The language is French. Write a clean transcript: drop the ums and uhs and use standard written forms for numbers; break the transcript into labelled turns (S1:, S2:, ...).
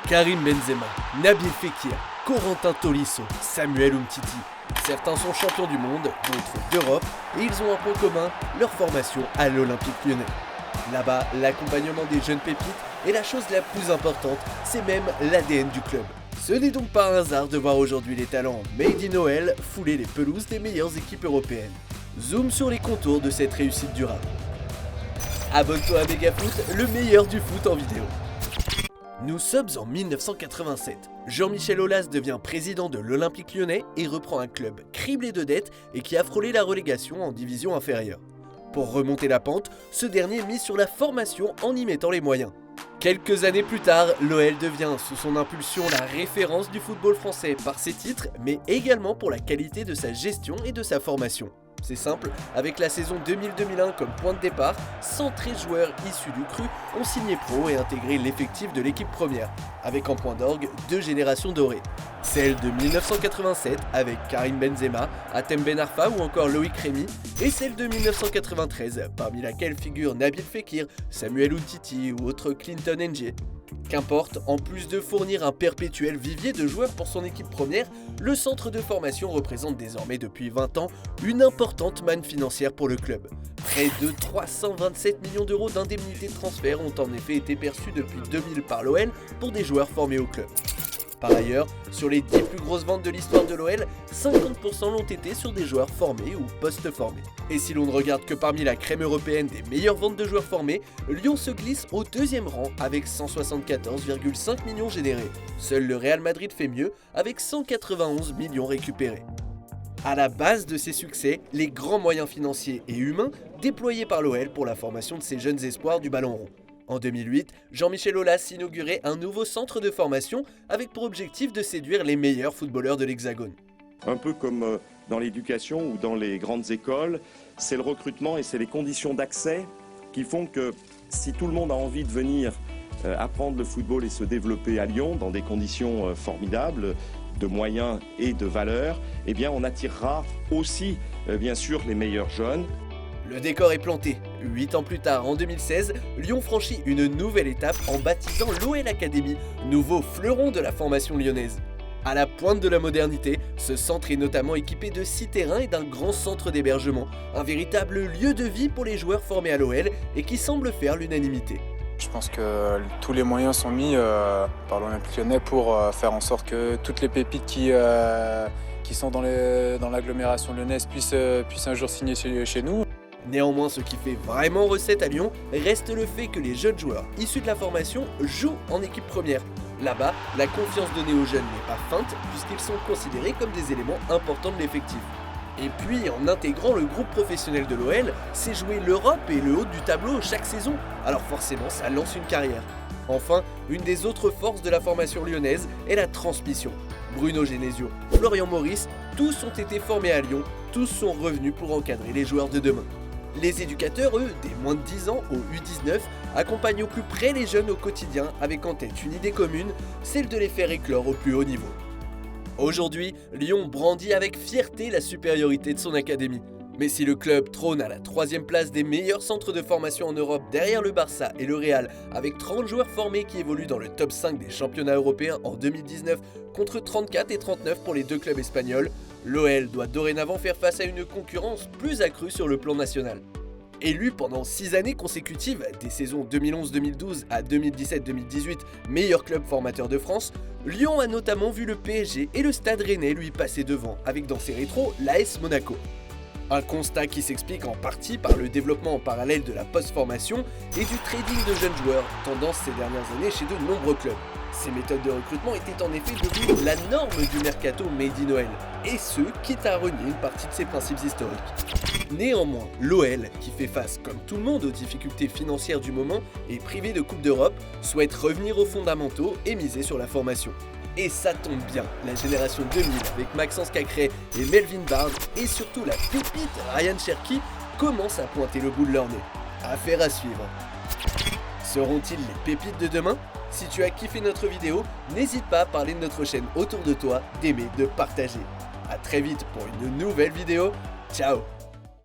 S1: Karim Benzema, Nabil Fekir, Corentin Tolisso, Samuel Umtiti. Certains sont champions du monde, d'autres d'Europe, et ils ont un point commun, leur formation à l'Olympique Lyonnais. Là-bas, l'accompagnement des jeunes pépites est la chose la plus importante, c'est même l'ADN du club. Ce n'est donc pas un hasard de voir aujourd'hui les talents Made in OL fouler les pelouses des meilleures équipes européennes. Zoom sur les contours de cette réussite durable. Abonne-toi à Megafoot, le meilleur du foot en vidéo. Nous sommes en 1987. Jean-Michel Aulas devient président de l'Olympique Lyonnais et reprend un club criblé de dettes et qui a frôlé la relégation en division inférieure. Pour remonter la pente, ce dernier mise sur la formation en y mettant les moyens. Quelques années plus tard, l'OL devient sous son impulsion la référence du football français par ses titres, mais également pour la qualité de sa gestion et de sa formation. C'est simple, avec la saison 2000-2001 comme point de départ, 113 joueurs issus du cru ont signé pro et intégré l'effectif de l'équipe première, avec en point d'orgue 2 générations dorées. Celle de 1987 avec Karim Benzema, Hatem Ben Arfa ou encore Loïc Rémy, et celle de 1993, parmi laquelle figurent Nabil Fekir, Samuel Umtiti ou autre Clinton N'Jie. Qu'importe, en plus de fournir un perpétuel vivier de joueurs pour son équipe première, le centre de formation représente désormais depuis 20 ans une importante manne financière pour le club. Près de 327 millions d'euros d'indemnités de transfert ont en effet été perçus depuis 2000 par l'OL pour des joueurs formés au club. Par ailleurs, sur les 10 plus grosses ventes de l'histoire de l'OL, 50% l'ont été sur des joueurs formés ou post-formés. Et si l'on ne regarde que parmi la crème européenne des meilleures ventes de joueurs formés, Lyon se glisse au 2e rang avec 174,5 millions générés. Seul le Real Madrid fait mieux avec 191 millions récupérés. À la base de ces succès, les grands moyens financiers et humains déployés par l'OL pour la formation de ces jeunes espoirs du ballon rond. En 2008, Jean-Michel Aulas inaugurait un nouveau centre de formation avec pour objectif de séduire les meilleurs footballeurs de l'Hexagone.
S2: Un peu comme dans l'éducation ou dans les grandes écoles, c'est le recrutement et c'est les conditions d'accès qui font que si tout le monde a envie de venir apprendre le football et se développer à Lyon dans des conditions formidables, de moyens et de valeurs, eh bien on attirera aussi bien sûr les meilleurs jeunes.
S1: Le décor est planté. 8 ans plus tard, en 2016, Lyon franchit une nouvelle étape en baptisant l'OL Academy, nouveau fleuron de la formation lyonnaise. À la pointe de la modernité, ce centre est notamment équipé de 6 terrains et d'un grand centre d'hébergement, un véritable lieu de vie pour les joueurs formés à l'OL et qui semble faire l'unanimité.
S3: Je pense que tous les moyens sont mis par l'Olympique Lyonnais pour faire en sorte que toutes les pépites qui sont dans l'agglomération lyonnaise puissent un jour signer chez nous.
S1: Néanmoins, ce qui fait vraiment recette à Lyon reste le fait que les jeunes joueurs issus de la formation jouent en équipe première. Là-bas, la confiance donnée aux jeunes n'est pas feinte puisqu'ils sont considérés comme des éléments importants de l'effectif. Et puis, en intégrant le groupe professionnel de l'OL, c'est jouer l'Europe et le haut du tableau chaque saison, alors forcément ça lance une carrière. Enfin, une des autres forces de la formation lyonnaise est la transmission. Bruno Genesio, Florian Maurice, tous ont été formés à Lyon, tous sont revenus pour encadrer les joueurs de demain. Les éducateurs, eux, des moins de 10 ans au U19, accompagnent au plus près les jeunes au quotidien avec en tête une idée commune, celle de les faire éclore au plus haut niveau. Aujourd'hui, Lyon brandit avec fierté la supériorité de son académie. Mais si le club trône à la 3e place des meilleurs centres de formation en Europe derrière le Barça et le Real, avec 30 joueurs formés qui évoluent dans le top 5 des championnats européens en 2019 contre 34 et 39 pour les 2 clubs espagnols, l'OL doit dorénavant faire face à une concurrence plus accrue sur le plan national. Élu pendant 6 années consécutives, des saisons 2011-2012 à 2017-2018, meilleur club formateur de France, Lyon a notamment vu le PSG et le Stade Rennais lui passer devant, avec dans ses rétros l'AS Monaco. Un constat qui s'explique en partie par le développement en parallèle de la post-formation et du trading de jeunes joueurs, tendance ces dernières années chez de nombreux clubs. Ces méthodes de recrutement étaient en effet devenues la norme du mercato Made in OL, et ce, quitte à renier une partie de ses principes historiques. Néanmoins, l'OL, qui fait face comme tout le monde aux difficultés financières du moment et privé de Coupe d'Europe, souhaite revenir aux fondamentaux et miser sur la formation. Et ça tombe bien, la génération 2000 avec Maxence Cacré et Melvin Bard et surtout la pépite Ryan Cherki commence à pointer le bout de leur nez. Affaire à suivre. Seront-ils les pépites de demain ? Si tu as kiffé notre vidéo, n'hésite pas à parler de notre chaîne autour de toi, d'aimer, de partager. A très vite pour une nouvelle vidéo. Ciao.